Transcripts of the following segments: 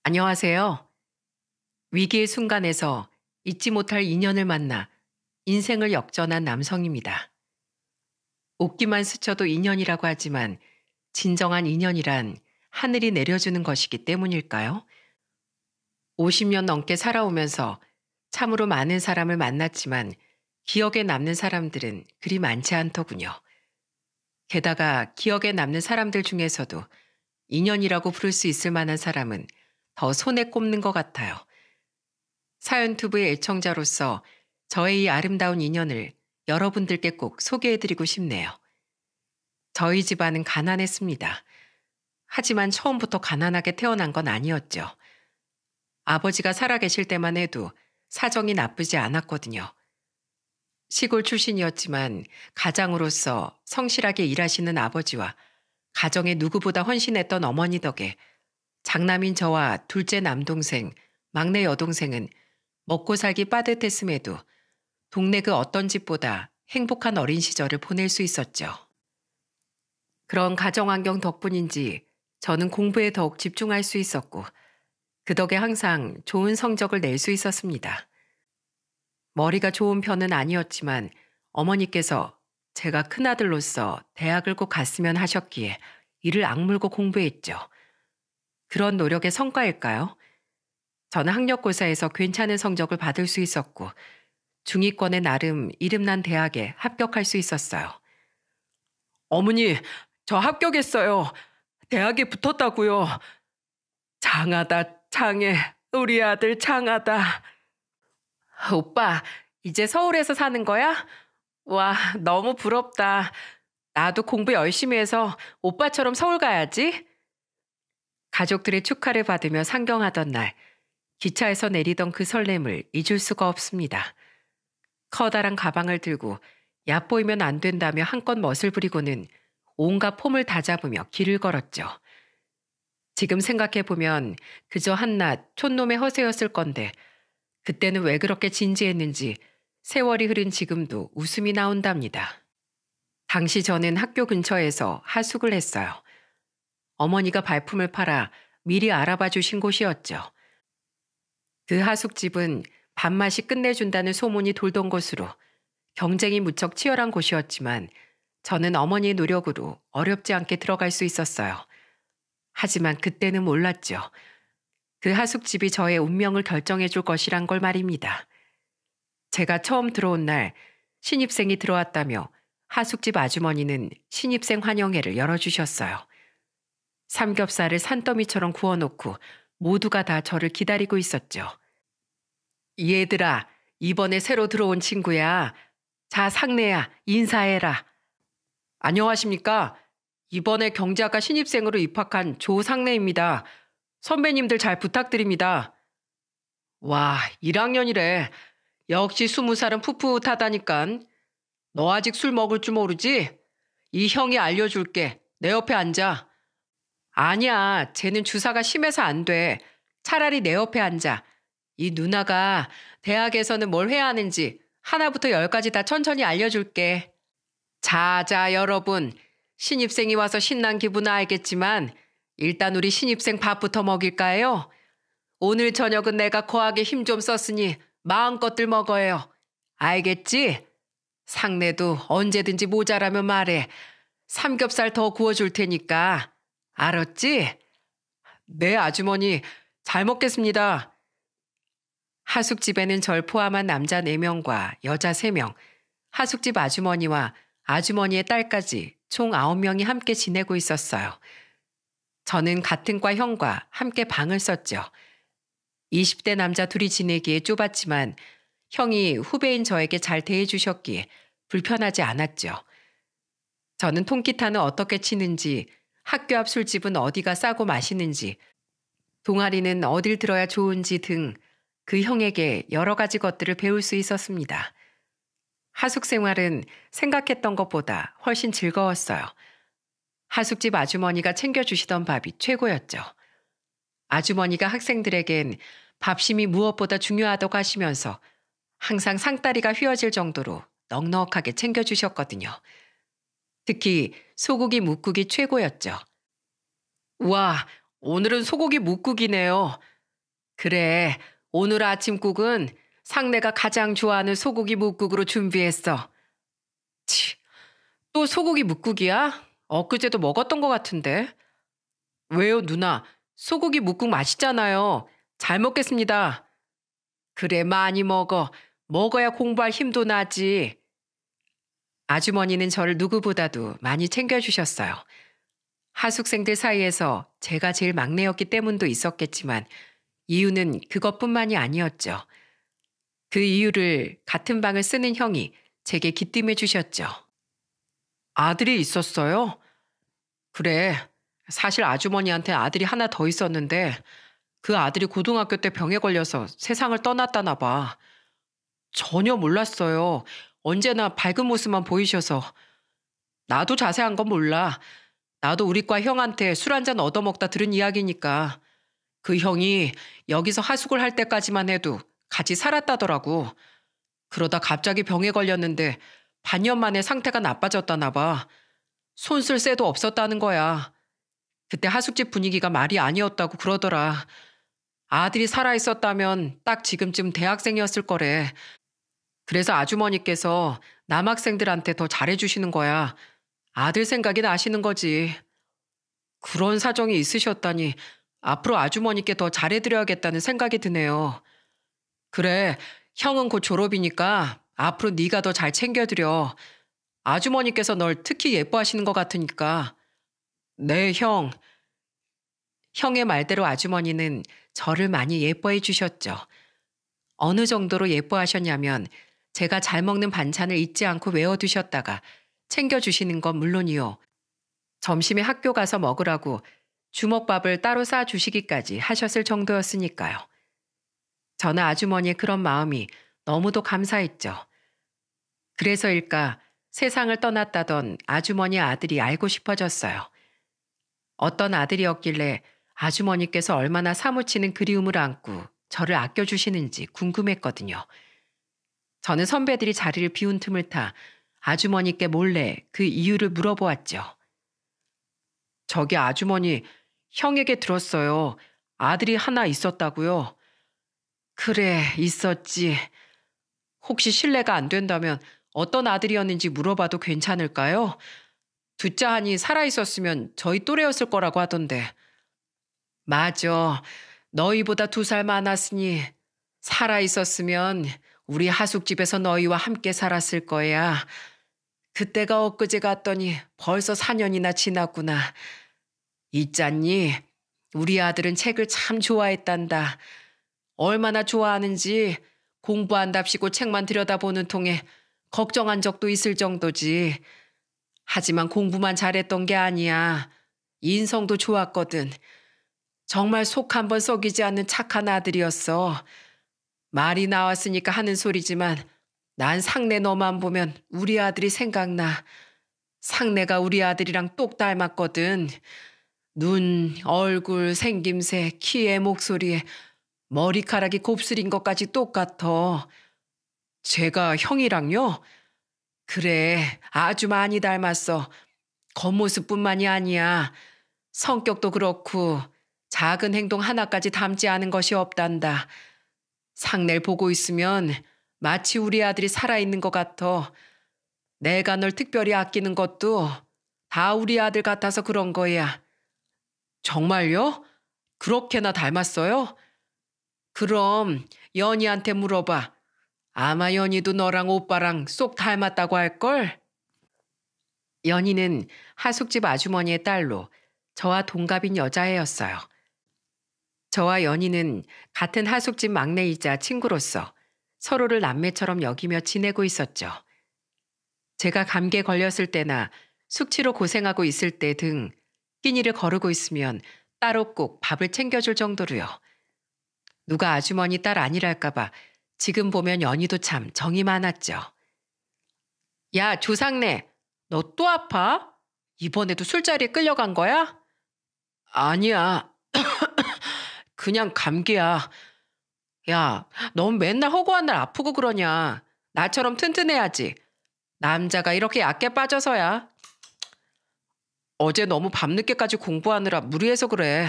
안녕하세요. 위기의 순간에서 잊지 못할 인연을 만나 인생을 역전한 남성입니다. 옷기만 스쳐도 인연이라고 하지만 진정한 인연이란 하늘이 내려주는 것이기 때문일까요? 50년 넘게 살아오면서 참으로 많은 사람을 만났지만 기억에 남는 사람들은 그리 많지 않더군요. 게다가 기억에 남는 사람들 중에서도 인연이라고 부를 수 있을 만한 사람은 더 손에 꼽는 것 같아요. 사연투브의 애청자로서 저의 이 아름다운 인연을 여러분들께 꼭 소개해드리고 싶네요. 저희 집안은 가난했습니다. 하지만 처음부터 가난하게 태어난 건 아니었죠. 아버지가 살아계실 때만 해도 사정이 나쁘지 않았거든요. 시골 출신이었지만 가장으로서 성실하게 일하시는 아버지와 가정에 누구보다 헌신했던 어머니 덕에 장남인 저와 둘째 남동생, 막내 여동생은 먹고 살기 빠듯했음에도 동네 그 어떤 집보다 행복한 어린 시절을 보낼 수 있었죠. 그런 가정환경 덕분인지 저는 공부에 더욱 집중할 수 있었고 그 덕에 항상 좋은 성적을 낼 수 있었습니다. 머리가 좋은 편은 아니었지만 어머니께서 제가 큰아들로서 대학을 꼭 갔으면 하셨기에 이를 악물고 공부했죠. 그런 노력의 성과일까요? 저는 학력고사에서 괜찮은 성적을 받을 수 있었고 중위권에 나름 이름난 대학에 합격할 수 있었어요. 어머니, 저 합격했어요. 대학에 붙었다고요. 장하다, 장해. 우리 아들 장하다. 오빠, 이제 서울에서 사는 거야? 와, 너무 부럽다. 나도 공부 열심히 해서 오빠처럼 서울 가야지. 가족들의 축하를 받으며 상경하던 날, 기차에서 내리던 그 설렘을 잊을 수가 없습니다. 커다란 가방을 들고 얕보이면 안 된다며 한껏 멋을 부리고는 온갖 폼을 다 잡으며 길을 걸었죠. 지금 생각해보면 그저 한낱 촌놈의 허세였을 건데 그때는 왜 그렇게 진지했는지 세월이 흐른 지금도 웃음이 나온답니다. 당시 저는 학교 근처에서 하숙을 했어요. 어머니가 발품을 팔아 미리 알아봐 주신 곳이었죠. 그 하숙집은 밥맛이 끝내준다는 소문이 돌던 곳으로 경쟁이 무척 치열한 곳이었지만 저는 어머니의 노력으로 어렵지 않게 들어갈 수 있었어요. 하지만 그때는 몰랐죠. 그 하숙집이 저의 운명을 결정해 줄 것이란 걸 말입니다. 제가 처음 들어온 날 신입생이 들어왔다며 하숙집 아주머니는 신입생 환영회를 열어주셨어요. 삼겹살을 산더미처럼 구워놓고 모두가 다 저를 기다리고 있었죠. 얘들아, 이번에 새로 들어온 친구야. 자, 상례야, 인사해라. 안녕하십니까? 이번에 경제학과 신입생으로 입학한 조상례입니다. 선배님들 잘 부탁드립니다. 와, 1학년이래. 역시 20살은 풋풋하다니깐. 너 아직 술 먹을 줄 모르지? 이 형이 알려줄게. 내 옆에 앉아. 아니야, 쟤는 주사가 심해서 안 돼. 차라리 내 옆에 앉아. 이 누나가 대학에서는 뭘 해야 하는지 하나부터 열까지 다 천천히 알려줄게. 자자, 여러분. 신입생이 와서 신난 기분은 알겠지만 일단 우리 신입생 밥부터 먹일까요? 오늘 저녁은 내가 거하게 힘 좀 썼으니 마음껏들 먹어요. 알겠지? 상내도 언제든지 모자라면 말해. 삼겹살 더 구워줄 테니까. 알았지? 네, 아주머니. 잘 먹겠습니다. 하숙집에는 절 포함한 남자 4명과 여자 3명, 하숙집 아주머니와 아주머니의 딸까지 총 9명이 함께 지내고 있었어요. 저는 같은 과 형과 함께 방을 썼죠. 20대 남자 둘이 지내기에 좁았지만 형이 후배인 저에게 잘 대해주셨기에 불편하지 않았죠. 저는 통기타는 어떻게 치는지, 학교 앞 술집은 어디가 싸고 맛있는지, 동아리는 어딜 들어야 좋은지 등 그 형에게 여러 가지 것들을 배울 수 있었습니다. 하숙 생활은 생각했던 것보다 훨씬 즐거웠어요. 하숙집 아주머니가 챙겨주시던 밥이 최고였죠. 아주머니가 학생들에겐 밥심이 무엇보다 중요하다고 하시면서 항상 상다리가 휘어질 정도로 넉넉하게 챙겨주셨거든요. 특히 소고기 묵국이 최고였죠. 우와, 오늘은 소고기 묵국이네요. 그래, 오늘 아침국은 상내가 가장 좋아하는 소고기 묵국으로 준비했어. 치, 또 소고기 묵국이야? 엊그제도 먹었던 것 같은데. 왜요, 누나? 소고기 묵국 맛있잖아요. 잘 먹겠습니다. 그래, 많이 먹어. 먹어야 공부할 힘도 나지. 아주머니는 저를 누구보다도 많이 챙겨주셨어요. 하숙생들 사이에서 제가 제일 막내였기 때문도 있었겠지만 이유는 그것뿐만이 아니었죠. 그 이유를 같은 방을 쓰는 형이 제게 기띔해 주셨죠. 아들이 있었어요? 그래. 사실 아주머니한테 아들이 하나 더 있었는데 그 아들이 고등학교 때 병에 걸려서 세상을 떠났다나 봐. 전혀 몰랐어요. 언제나 밝은 모습만 보이셔서. 나도 자세한 건 몰라. 나도 우리 과 형한테 술 한잔 얻어먹다 들은 이야기니까. 그 형이 여기서 하숙을 할 때까지만 해도 같이 살았다더라고. 그러다 갑자기 병에 걸렸는데 반년 만에 상태가 나빠졌다나 봐. 손 쓸 새도 없었다는 거야. 그때 하숙집 분위기가 말이 아니었다고 그러더라. 아들이 살아있었다면 딱 지금쯤 대학생이었을 거래. 그래서 아주머니께서 남학생들한테 더 잘해주시는 거야. 아들 생각이 나시는 거지. 그런 사정이 있으셨다니 앞으로 아주머니께 더 잘해드려야겠다는 생각이 드네요. 그래, 형은 곧 졸업이니까 앞으로 네가 더 잘 챙겨드려. 아주머니께서 널 특히 예뻐하시는 것 같으니까. 네, 형. 형의 말대로 아주머니는 저를 많이 예뻐해 주셨죠. 어느 정도로 예뻐하셨냐면 제가 잘 먹는 반찬을 잊지 않고 외워두셨다가 챙겨주시는 건 물론이요. 점심에 학교 가서 먹으라고 주먹밥을 따로 싸주시기까지 하셨을 정도였으니까요. 저는 아주머니의 그런 마음이 너무도 감사했죠. 그래서일까 세상을 떠났다던 아주머니 아들이 알고 싶어졌어요. 어떤 아들이었길래 아주머니께서 얼마나 사무치는 그리움을 안고 저를 아껴주시는지 궁금했거든요. 저는 선배들이 자리를 비운 틈을 타 아주머니께 몰래 그 이유를 물어보았죠. 저기 아주머니, 형에게 들었어요. 아들이 하나 있었다고요. 그래, 있었지. 혹시 실례가 안 된다면 어떤 아들이었는지 물어봐도 괜찮을까요? 둘째 하니 살아있었으면 저희 또래였을 거라고 하던데. 맞아. 너희보다 2살 많았으니 살아있었으면 우리 하숙집에서 너희와 함께 살았을 거야. 그때가 엊그제 갔더니 벌써 4년이나 지났구나. 있잖니? 우리 아들은 책을 참 좋아했단다. 얼마나 좋아하는지 공부한답시고 책만 들여다보는 통에 걱정한 적도 있을 정도지. 하지만 공부만 잘했던 게 아니야. 인성도 좋았거든. 정말 속 한번 썩이지 않는 착한 아들이었어. 말이 나왔으니까 하는 소리지만 난 상내 너만 보면 우리 아들이 생각나. 상내가 우리 아들이랑 똑 닮았거든. 눈, 얼굴, 생김새, 키에, 목소리에 머리카락이 곱슬인 것까지 똑같아. 제가 형이랑요? 그래, 아주 많이 닮았어. 겉모습뿐만이 아니야. 성격도 그렇고 작은 행동 하나까지 닮지 않은 것이 없단다. 상내를 보고 있으면 마치 우리 아들이 살아있는 것 같아. 내가 널 특별히 아끼는 것도 다 우리 아들 같아서 그런 거야. 정말요? 그렇게나 닮았어요? 그럼 연희한테 물어봐. 아마 연희도 너랑 오빠랑 쏙 닮았다고 할걸? 연희는 하숙집 아주머니의 딸로 저와 동갑인 여자애였어요. 저와 연희는 같은 하숙집 막내이자 친구로서 서로를 남매처럼 여기며 지내고 있었죠. 제가 감기에 걸렸을 때나 숙취로 고생하고 있을 때 등 끼니를 거르고 있으면 따로 꼭 밥을 챙겨줄 정도로요. 누가 아주머니 딸 아니랄까봐 지금 보면 연희도 참 정이 많았죠. 야, 조상래, 너 또 아파? 이번에도 술자리에 끌려간 거야? 아니야. 그냥 감기야. 야, 넌 맨날 허구한 날 아프고 그러냐. 나처럼 튼튼해야지. 남자가 이렇게 약해 빠져서야. 어제 너무 밤늦게까지 공부하느라 무리해서 그래.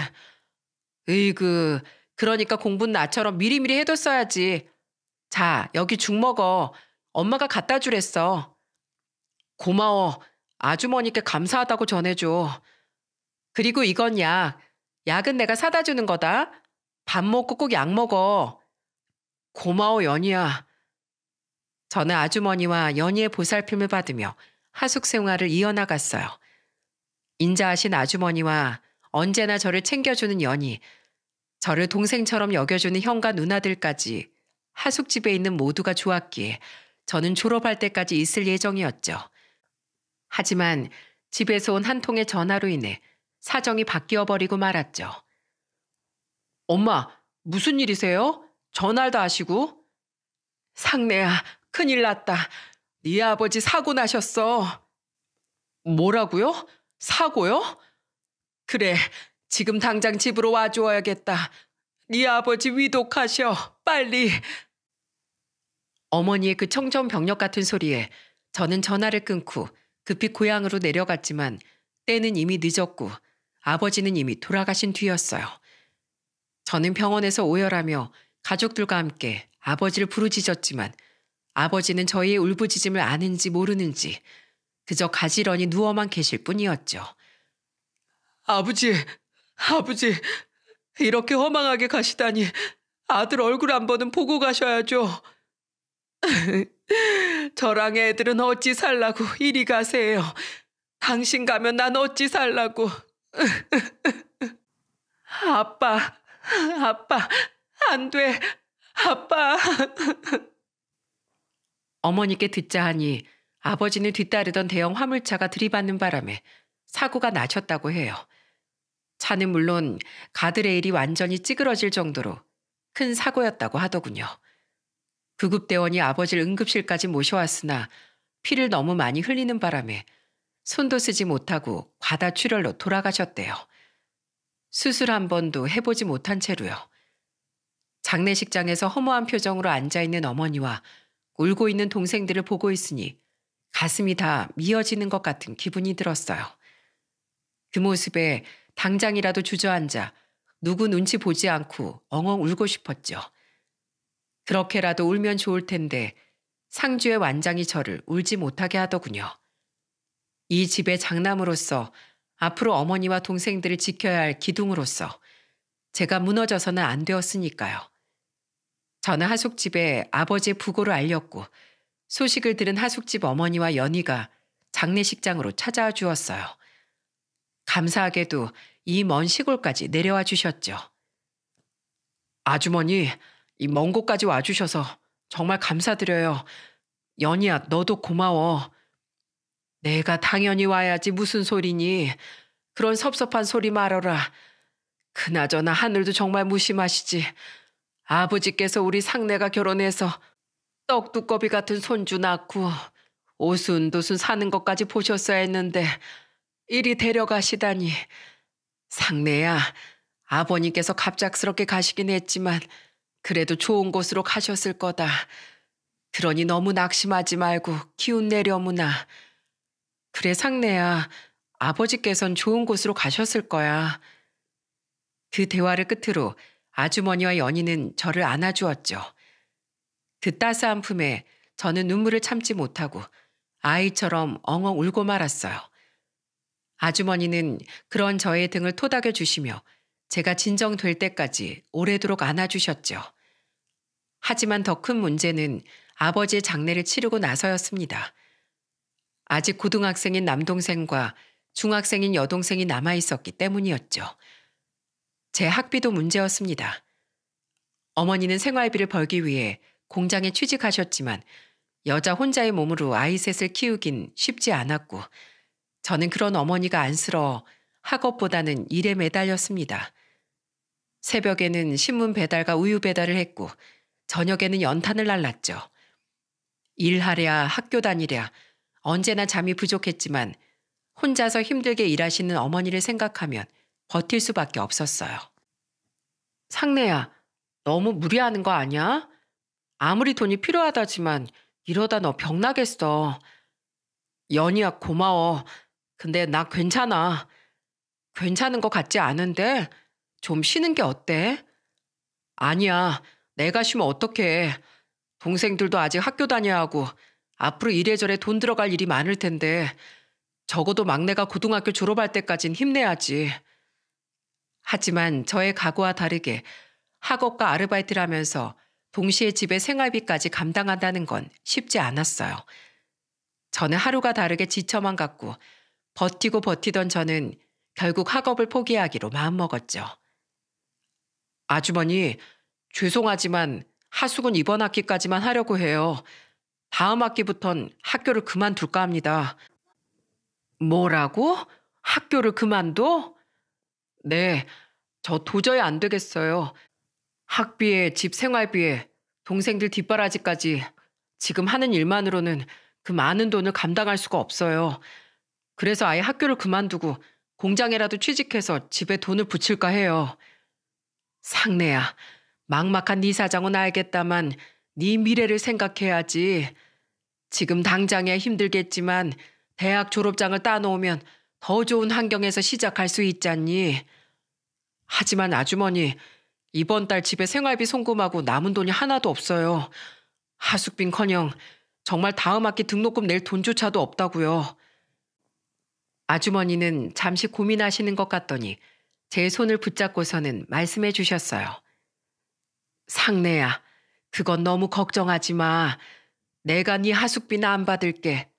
으이그, 그러니까 공부는 나처럼 미리미리 해뒀어야지. 자, 여기 죽 먹어. 엄마가 갖다 주랬어. 고마워. 아주머니께 감사하다고 전해줘. 그리고 이건 약. 약은 내가 사다 주는 거다. 밥 먹고 꼭 약 먹어. 고마워, 연희야. 저는 아주머니와 연희의 보살핌을 받으며 하숙 생활을 이어나갔어요. 인자하신 아주머니와 언제나 저를 챙겨주는 연희, 저를 동생처럼 여겨주는 형과 누나들까지 하숙집에 있는 모두가 좋았기에 저는 졸업할 때까지 있을 예정이었죠. 하지만 집에서 온 한 통의 전화로 인해 사정이 바뀌어 버리고 말았죠. 엄마, 무슨 일이세요? 전화도 하시고? 상내야, 큰일 났다. 네 아버지 사고 나셨어. 뭐라고요? 사고요? 그래, 지금 당장 집으로 와주어야겠다. 네 아버지 위독하셔. 빨리. 어머니의 그 청정병력 같은 소리에 저는 전화를 끊고 급히 고향으로 내려갔지만 때는 이미 늦었고 아버지는 이미 돌아가신 뒤였어요. 저는 병원에서 오열하며 가족들과 함께 아버지를 부르짖었지만 아버지는 저희의 울부짖음을 아는지 모르는지 그저 가지런히 누워만 계실 뿐이었죠. 아버지, 이렇게 허망하게 가시다니 아들 얼굴 한 번은 보고 가셔야죠. 저랑 애들은 어찌 살라고 이리 가세요. 당신 가면 난 어찌 살라고. 아빠, 안 돼. 아빠. 어머니께 듣자 하니 아버지는 뒤따르던 대형 화물차가 들이받는 바람에 사고가 나셨다고 해요. 차는 물론 가드레일이 완전히 찌그러질 정도로 큰 사고였다고 하더군요. 구급대원이 아버지를 응급실까지 모셔왔으나 피를 너무 많이 흘리는 바람에 손도 쓰지 못하고 과다출혈로 돌아가셨대요. 수술 한 번도 해보지 못한 채로요. 장례식장에서 허무한 표정으로 앉아있는 어머니와 울고 있는 동생들을 보고 있으니 가슴이 다 미어지는 것 같은 기분이 들었어요. 그 모습에 당장이라도 주저앉아 누구 눈치 보지 않고 엉엉 울고 싶었죠. 그렇게라도 울면 좋을 텐데 상주의 완장이 저를 울지 못하게 하더군요. 이 집의 장남으로서 앞으로 어머니와 동생들을 지켜야 할 기둥으로서 제가 무너져서는 안 되었으니까요. 저는 하숙집에 아버지의 부고를 알렸고 소식을 들은 하숙집 어머니와 연희가 장례식장으로 찾아와 주었어요. 감사하게도 이 먼 시골까지 내려와 주셨죠. 아주머니, 이 먼 곳까지 와주셔서 정말 감사드려요. 연희야, 너도 고마워. 내가 당연히 와야지 무슨 소리니. 그런 섭섭한 소리 말어라. 그나저나 하늘도 정말 무심하시지. 아버지께서 우리 상내가 결혼해서 떡두꺼비 같은 손주 낳고 오순도순 사는 것까지 보셨어야 했는데 이리 데려가시다니. 상내야, 아버님께서 갑작스럽게 가시긴 했지만 그래도 좋은 곳으로 가셨을 거다. 그러니 너무 낙심하지 말고 기운 내려무나. 그래 상내야, 아버지께선 좋은 곳으로 가셨을 거야. 그 대화를 끝으로 아주머니와 연희는 저를 안아주었죠. 그 따스한 품에 저는 눈물을 참지 못하고 아이처럼 엉엉 울고 말았어요. 아주머니는 그런 저의 등을 토닥여 주시며 제가 진정될 때까지 오래도록 안아주셨죠. 하지만 더 큰 문제는 아버지의 장례를 치르고 나서였습니다. 아직 고등학생인 남동생과 중학생인 여동생이 남아있었기 때문이었죠. 제 학비도 문제였습니다. 어머니는 생활비를 벌기 위해 공장에 취직하셨지만 여자 혼자의 몸으로 아이 셋을 키우긴 쉽지 않았고 저는 그런 어머니가 안쓰러워 학업보다는 일에 매달렸습니다. 새벽에는 신문 배달과 우유 배달을 했고 저녁에는 연탄을 날랐죠. 일하랴 학교 다니랴 언제나 잠이 부족했지만 혼자서 힘들게 일하시는 어머니를 생각하면 버틸 수밖에 없었어요. 상내야, 너무 무리하는 거 아니야? 아무리 돈이 필요하다지만 이러다 너 병나겠어. 연희야 고마워. 근데 나 괜찮아. 괜찮은 것 같지 않은데 좀 쉬는 게 어때? 아니야. 내가 쉬면 어떡해. 동생들도 아직 학교 다녀야 하고 앞으로 이래저래 돈 들어갈 일이 많을 텐데 적어도 막내가 고등학교 졸업할 때까진 힘내야지. 하지만 저의 각오와 다르게 학업과 아르바이트를 하면서 동시에 집의 생활비까지 감당한다는 건 쉽지 않았어요. 저는 하루가 다르게 지쳐만 갔고 버티고 버티던 저는 결국 학업을 포기하기로 마음먹었죠. 아주머니, 죄송하지만 하숙은 이번 학기까지만 하려고 해요. 다음 학기부턴 학교를 그만둘까 합니다. 뭐라고? 학교를 그만둬? 네, 저 도저히 안 되겠어요. 학비에 집 생활비에 동생들 뒷바라지까지 지금 하는 일만으로는 그 많은 돈을 감당할 수가 없어요. 그래서 아예 학교를 그만두고 공장에라도 취직해서 집에 돈을 붙일까 해요. 상래야, 막막한 네 사정은 알겠다만 네 미래를 생각해야지. 지금 당장이야 힘들겠지만 대학 졸업장을 따놓으면 더 좋은 환경에서 시작할 수 있잖니. 하지만 아주머니, 이번 달 집에 생활비 송금하고 남은 돈이 하나도 없어요. 하숙빈커녕 정말 다음 학기 등록금 낼 돈조차도 없다고요. 아주머니는 잠시 고민하시는 것 같더니 제 손을 붙잡고서는 말씀해 주셨어요. 상래야, 그건 너무 걱정하지 마. 내가 네 하숙비나 안 받을게.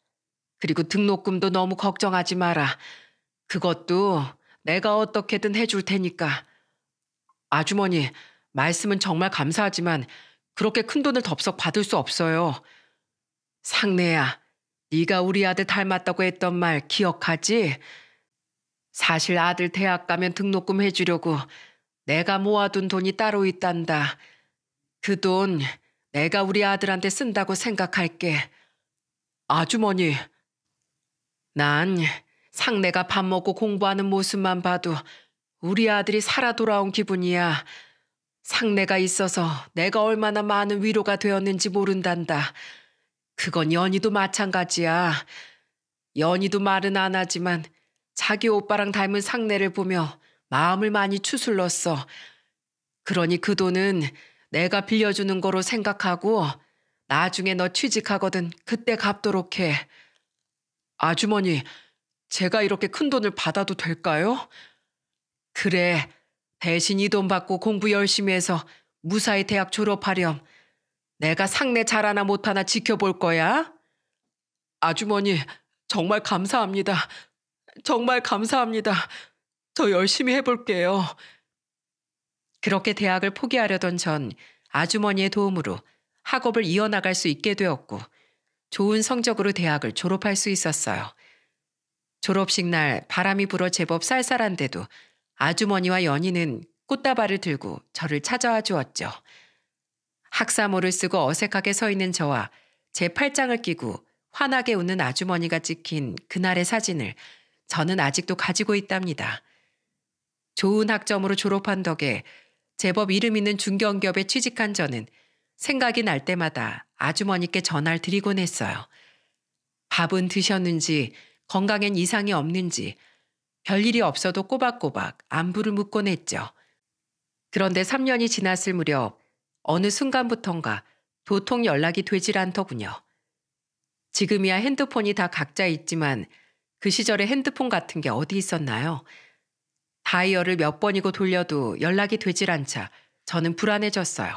그리고 등록금도 너무 걱정하지 마라. 그것도 내가 어떻게든 해줄 테니까. 아주머니, 말씀은 정말 감사하지만 그렇게 큰 돈을 덥석 받을 수 없어요. 상래야, 네가 우리 아들 닮았다고 했던 말 기억하지? 사실 아들 대학 가면 등록금 해주려고 내가 모아둔 돈이 따로 있단다. 그 돈 내가 우리 아들한테 쓴다고 생각할게. 아주머니, 난 상내가 밥 먹고 공부하는 모습만 봐도 우리 아들이 살아 돌아온 기분이야. 상내가 있어서 내가 얼마나 많은 위로가 되었는지 모른단다. 그건 연희도 마찬가지야. 연희도 말은 안 하지만 자기 오빠랑 닮은 상내를 보며 마음을 많이 추슬렀어. 그러니 그 돈은 내가 빌려주는 거로 생각하고 나중에 너 취직하거든 그때 갚도록 해. 아주머니, 제가 이렇게 큰 돈을 받아도 될까요? 그래, 대신 이 돈 받고 공부 열심히 해서 무사히 대학 졸업하렴. 내가 상내 잘하나 못하나 지켜볼 거야. 아주머니, 정말 감사합니다. 정말 감사합니다. 저 열심히 해볼게요. 그렇게 대학을 포기하려던 전 아주머니의 도움으로 학업을 이어나갈 수 있게 되었고 좋은 성적으로 대학을 졸업할 수 있었어요. 졸업식 날 바람이 불어 제법 쌀쌀한데도 아주머니와 연희는 꽃다발을 들고 저를 찾아와 주었죠. 학사모를 쓰고 어색하게 서 있는 저와 제 팔짱을 끼고 환하게 웃는 아주머니가 찍힌 그날의 사진을 저는 아직도 가지고 있답니다. 좋은 학점으로 졸업한 덕에 제법 이름 있는 중견기업에 취직한 저는 생각이 날 때마다 아주머니께 전화를 드리곤 했어요. 밥은 드셨는지, 건강엔 이상이 없는지, 별일이 없어도 꼬박꼬박 안부를 묻곤 했죠. 그런데 3년이 지났을 무렵 어느 순간부턴가 도통 연락이 되질 않더군요. 지금이야 핸드폰이 다 각자 있지만 그 시절에 핸드폰 같은 게 어디 있었나요? 다이얼을 몇 번이고 돌려도 연락이 되질 않자 저는 불안해졌어요.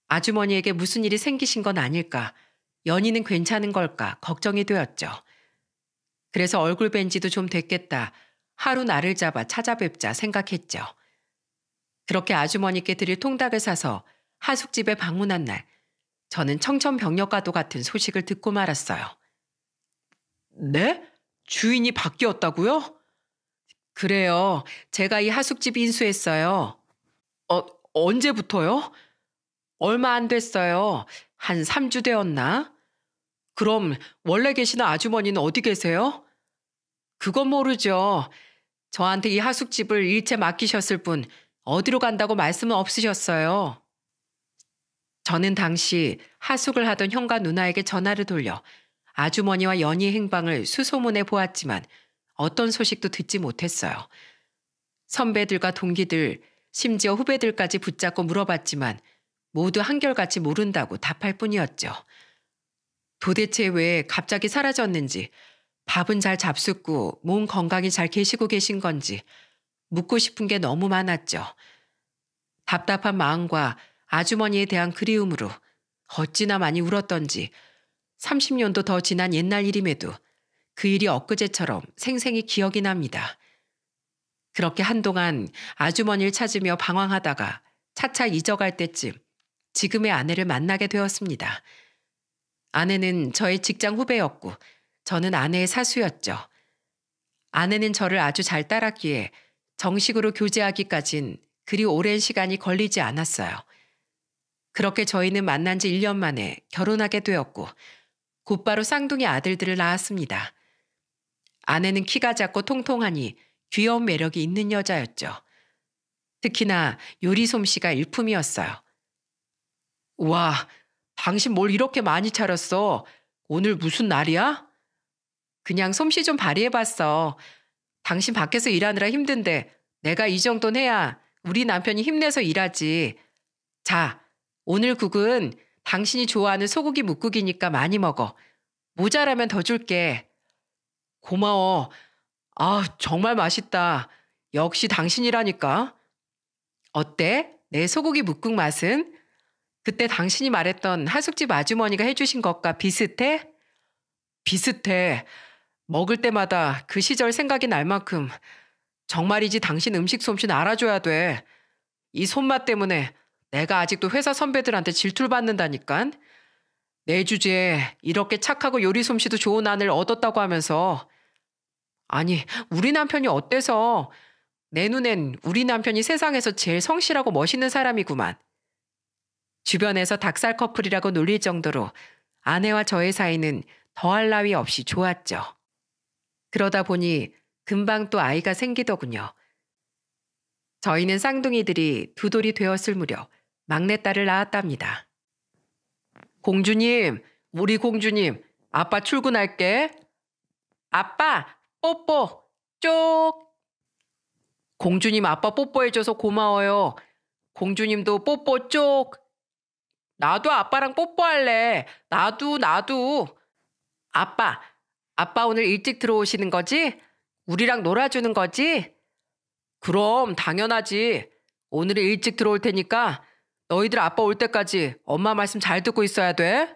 아주머니에게 무슨 일이 생기신 건 아닐까, 연희는 괜찮은 걸까 걱정이 되었죠. 그래서 얼굴 뵌 지도 좀 됐겠다. 하루 날을 잡아 찾아뵙자 생각했죠. 그렇게 아주머니께 드릴 통닭을 사서 하숙집에 방문한 날, 저는 청천벽력과도 같은 소식을 듣고 말았어요. 네? 주인이 바뀌었다고요? 그래요. 제가 이 하숙집 인수했어요. 언제부터요? 얼마 안 됐어요. 한 3주 되었나? 그럼 원래 계시는 아주머니는 어디 계세요? 그건 모르죠. 저한테 이 하숙집을 일체 맡기셨을 뿐 어디로 간다고 말씀은 없으셨어요. 저는 당시 하숙을 하던 형과 누나에게 전화를 돌려 아주머니와 연희의 행방을 수소문해 보았지만 어떤 소식도 듣지 못했어요. 선배들과 동기들, 심지어 후배들까지 붙잡고 물어봤지만 모두 한결같이 모른다고 답할 뿐이었죠. 도대체 왜 갑자기 사라졌는지, 밥은 잘 잡숫고 몸 건강히 잘 계시고 계신 건지 묻고 싶은 게 너무 많았죠. 답답한 마음과 아주머니에 대한 그리움으로 어찌나 많이 울었던지 30년도 더 지난 옛날 일임에도 그 일이 엊그제처럼 생생히 기억이 납니다. 그렇게 한동안 아주머니를 찾으며 방황하다가 차차 잊어갈 때쯤 지금의 아내를 만나게 되었습니다. 아내는 저의 직장 후배였고 저는 아내의 사수였죠. 아내는 저를 아주 잘 따랐기에 정식으로 교제하기까진 그리 오랜 시간이 걸리지 않았어요. 그렇게 저희는 만난 지 1년 만에 결혼하게 되었고 곧바로 쌍둥이 아들들을 낳았습니다. 아내는 키가 작고 통통하니 귀여운 매력이 있는 여자였죠. 특히나 요리 솜씨가 일품이었어요. 와, 당신 뭘 이렇게 많이 차렸어? 오늘 무슨 날이야? 그냥 솜씨 좀 발휘해봤어. 당신 밖에서 일하느라 힘든데 내가 이 정도는 해야 우리 남편이 힘내서 일하지. 자, 오늘 국은 당신이 좋아하는 소고기 뭇국이니까 많이 먹어. 모자라면 더 줄게. 고마워. 아, 정말 맛있다. 역시 당신이라니까. 어때? 내 소고기 뭇국 맛은? 그때 당신이 말했던 하숙집 아주머니가 해주신 것과 비슷해? 비슷해. 먹을 때마다 그 시절 생각이 날 만큼 정말이지 당신 음식 솜씨는 알아줘야 돼. 이 손맛 때문에 내가 아직도 회사 선배들한테 질투를 받는다니깐. 내 주제에 이렇게 착하고 요리 솜씨도 좋은 아내를 얻었다고 하면서. 아니, 우리 남편이 어때서? 내 눈엔 우리 남편이 세상에서 제일 성실하고 멋있는 사람이구만. 주변에서 닭살 커플이라고 놀릴 정도로 아내와 저의 사이는 더할 나위 없이 좋았죠. 그러다 보니 금방 또 아이가 생기더군요. 저희는 쌍둥이들이 두 돌이 되었을 무렵 막내딸을 낳았답니다. 공주님, 우리 공주님, 아빠 출근할게. 아빠, 뽀뽀, 쪽. 공주님 아빠 뽀뽀해줘서 고마워요. 공주님도 뽀뽀 쪽. 나도 아빠랑 뽀뽀할래. 나도. 아빠 오늘 일찍 들어오시는 거지? 우리랑 놀아주는 거지? 그럼 당연하지. 오늘은 일찍 들어올 테니까 너희들 아빠 올 때까지 엄마 말씀 잘 듣고 있어야 돼.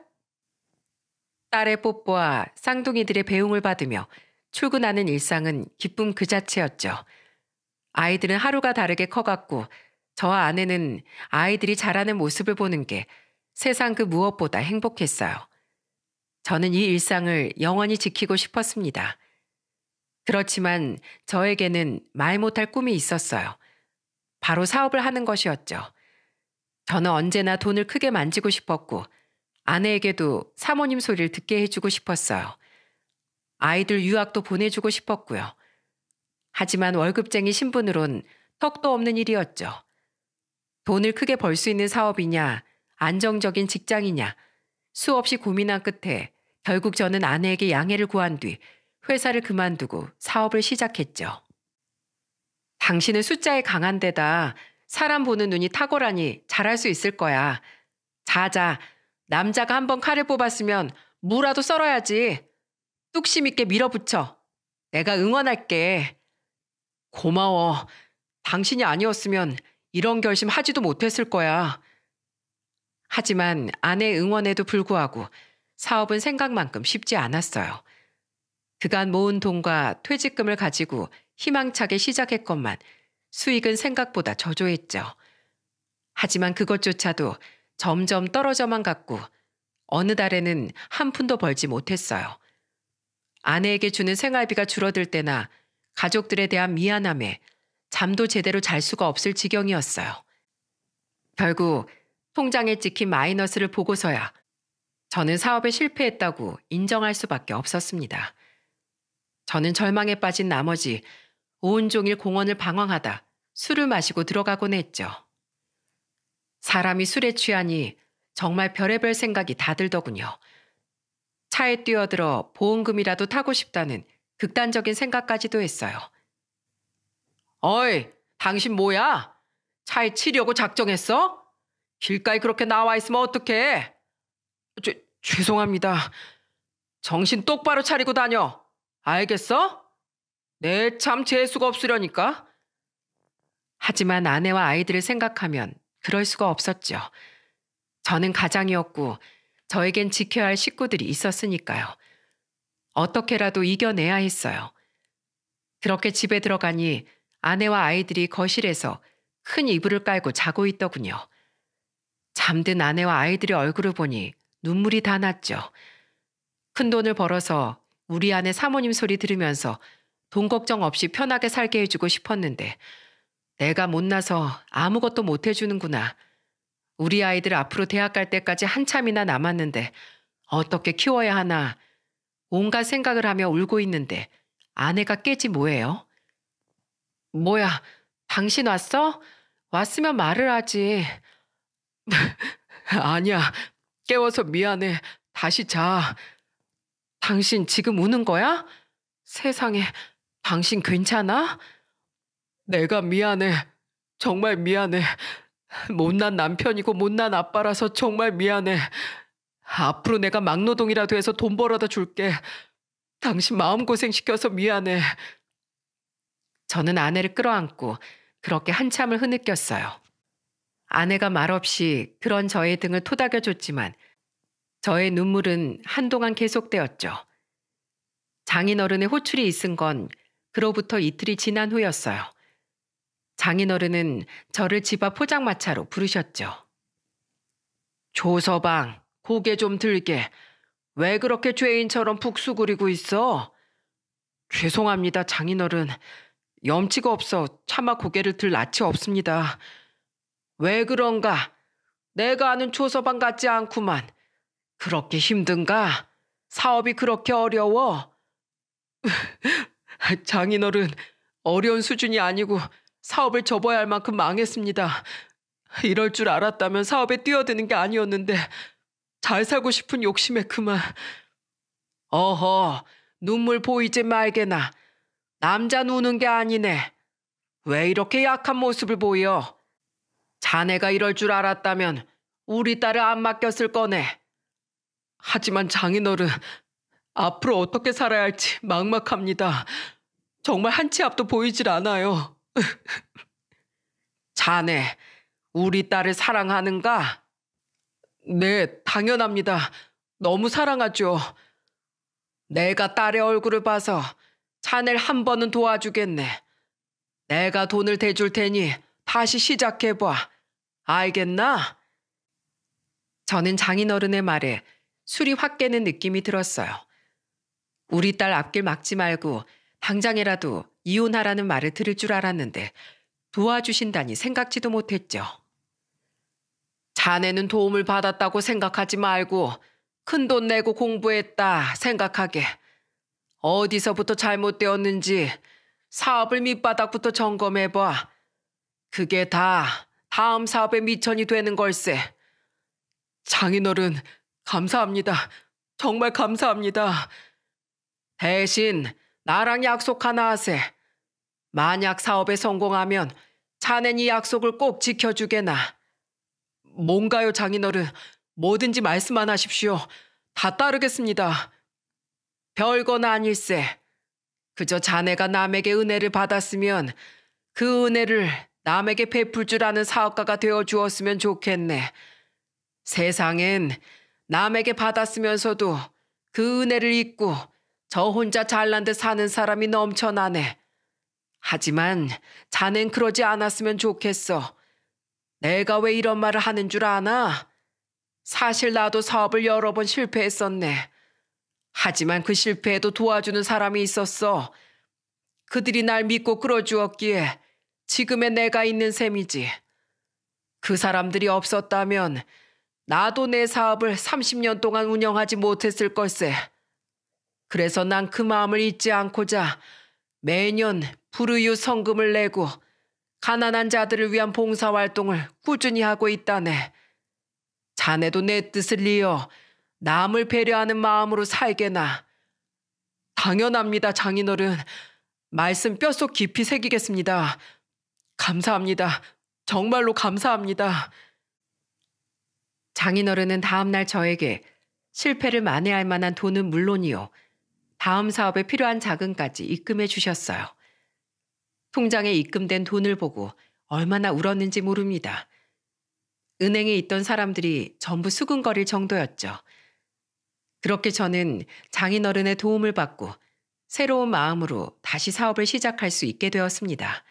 딸의 뽀뽀와 쌍둥이들의 배웅을 받으며 출근하는 일상은 기쁨 그 자체였죠. 아이들은 하루가 다르게 커갔고 저와 아내는 아이들이 자라는 모습을 보는 게 세상 그 무엇보다 행복했어요. 저는 이 일상을 영원히 지키고 싶었습니다. 그렇지만 저에게는 말 못할 꿈이 있었어요. 바로 사업을 하는 것이었죠. 저는 언제나 돈을 크게 만지고 싶었고 아내에게도 사모님 소리를 듣게 해주고 싶었어요. 아이들 유학도 보내주고 싶었고요. 하지만 월급쟁이 신분으론 턱도 없는 일이었죠. 돈을 크게 벌 수 있는 사업이냐, 안정적인 직장이냐, 수없이 고민한 끝에 결국 저는 아내에게 양해를 구한 뒤 회사를 그만두고 사업을 시작했죠. 당신은 숫자에 강한 데다 사람 보는 눈이 탁월하니 잘할 수 있을 거야. 자자, 남자가 한번 칼을 뽑았으면 무라도 썰어야지. 뚝심 있게 밀어붙여. 내가 응원할게. 고마워. 당신이 아니었으면 이런 결심 하지도 못했을 거야. 하지만 아내의 응원에도 불구하고 사업은 생각만큼 쉽지 않았어요. 그간 모은 돈과 퇴직금을 가지고 희망차게 시작했건만 수익은 생각보다 저조했죠. 하지만 그것조차도 점점 떨어져만 갔고 어느 달에는 한 푼도 벌지 못했어요. 아내에게 주는 생활비가 줄어들 때나 가족들에 대한 미안함에 잠도 제대로 잘 수가 없을 지경이었어요. 결국 통장에 찍힌 마이너스를 보고서야 저는 사업에 실패했다고 인정할 수밖에 없었습니다. 저는 절망에 빠진 나머지 온종일 공원을 방황하다 술을 마시고 들어가곤 했죠. 사람이 술에 취하니 정말 별의별 생각이 다 들더군요. 차에 뛰어들어 보험금이라도 타고 싶다는 극단적인 생각까지도 했어요. 어이, 당신 뭐야? 차에 치려고 작정했어? 길가에 그렇게 나와 있으면 어떡해? 죄송합니다. 정신 똑바로 차리고 다녀. 알겠어? 내 참 재수가 없으려니까. 하지만 아내와 아이들을 생각하면 그럴 수가 없었죠. 저는 가장이었고 저에겐 지켜야 할 식구들이 있었으니까요. 어떻게라도 이겨내야 했어요. 그렇게 집에 들어가니 아내와 아이들이 거실에서 큰 이불을 깔고 자고 있더군요. 잠든 아내와 아이들의 얼굴을 보니 눈물이 다 났죠. 큰돈을 벌어서 우리 아내 사모님 소리 들으면서 돈 걱정 없이 편하게 살게 해주고 싶었는데 내가 못나서 아무것도 못 해주는구나. 우리 아이들 앞으로 대학 갈 때까지 한참이나 남았는데 어떻게 키워야 하나 온갖 생각을 하며 울고 있는데 아내가 깨지 뭐예요? 뭐야, 당신 왔어? 왔으면 말을 하지. 아니야, 깨워서 미안해. 다시 자. 당신 지금 우는 거야? 세상에, 당신 괜찮아? 내가 미안해. 정말 미안해. 못난 남편이고 못난 아빠라서 정말 미안해. 앞으로 내가 막노동이라도 해서 돈 벌어다 줄게. 당신 마음고생 시켜서 미안해. 저는 아내를 끌어안고 그렇게 한참을 흐느꼈어요. 아내가 말없이 그런 저의 등을 토닥여줬지만 저의 눈물은 한동안 계속되었죠. 장인어른의 호출이 있은 건 그로부터 이틀이 지난 후였어요. 장인어른은 저를 집 앞 포장마차로 부르셨죠. 조서방, 고개 좀 들게. 왜 그렇게 죄인처럼 북수그리고 있어? 죄송합니다, 장인어른. 염치가 없어 차마 고개를 들 낯이 없습니다. 왜 그런가? 내가 아는 조서방 같지 않구만. 그렇게 힘든가? 사업이 그렇게 어려워? 장인어른, 어려운 수준이 아니고 사업을 접어야 할 만큼 망했습니다. 이럴 줄 알았다면 사업에 뛰어드는 게 아니었는데 잘 살고 싶은 욕심에 그만. 어허, 눈물 보이지 말게나. 남자 우는 게 아니네. 왜 이렇게 약한 모습을 보여? 자네가 이럴 줄 알았다면 우리 딸을 안 맡겼을 거네. 하지만 장인어른, 앞으로 어떻게 살아야 할지 막막합니다. 정말 한 치 앞도 보이질 않아요. 자네, 우리 딸을 사랑하는가? 네, 당연합니다. 너무 사랑하죠. 내가 딸의 얼굴을 봐서 자네를 한 번은 도와주겠네. 내가 돈을 대줄 테니 다시 시작해봐. 알겠나? 저는 장인어른의 말에 술이 확 깨는 느낌이 들었어요. 우리 딸 앞길 막지 말고 당장이라도 이혼하라는 말을 들을 줄 알았는데 도와주신다니 생각지도 못했죠. 자네는 도움을 받았다고 생각하지 말고 큰돈 내고 공부했다 생각하게. 어디서부터 잘못되었는지 사업을 밑바닥부터 점검해봐. 그게 다 다음 사업의 미천이 되는 걸세. 장인어른, 감사합니다. 정말 감사합니다. 대신 나랑 약속 하나 하세. 만약 사업에 성공하면 자넨 이 약속을 꼭 지켜주게나. 뭔가요, 장인어른? 뭐든지 말씀만 하십시오. 다 따르겠습니다. 별건 아닐세. 그저 자네가 남에게 은혜를 받았으면 그 은혜를 남에게 베풀 줄 아는 사업가가 되어 주었으면 좋겠네. 세상엔 남에게 받았으면서도 그 은혜를 잊고 저 혼자 잘난 듯 사는 사람이 넘쳐나네. 하지만 자넨 그러지 않았으면 좋겠어. 내가 왜 이런 말을 하는 줄 아나? 사실 나도 사업을 여러 번 실패했었네. 하지만 그 실패에도 도와주는 사람이 있었어. 그들이 날 믿고 끌어주었기에 지금의 내가 있는 셈이지. 그 사람들이 없었다면 나도 내 사업을 30년 동안 운영하지 못했을 걸세. 그래서 난 그 마음을 잊지 않고자 매년 불우유 성금을 내고 가난한 자들을 위한 봉사활동을 꾸준히 하고 있다네. 자네도 내 뜻을 이어 남을 배려하는 마음으로 살게나. 당연합니다, 장인어른. 말씀 뼛속 깊이 새기겠습니다. 감사합니다. 정말로 감사합니다. 장인어른은 다음날 저에게 실패를 만회할 만한 돈은 물론이요, 다음 사업에 필요한 자금까지 입금해 주셨어요. 통장에 입금된 돈을 보고 얼마나 울었는지 모릅니다. 은행에 있던 사람들이 전부 수근거릴 정도였죠. 그렇게 저는 장인어른의 도움을 받고 새로운 마음으로 다시 사업을 시작할 수 있게 되었습니다.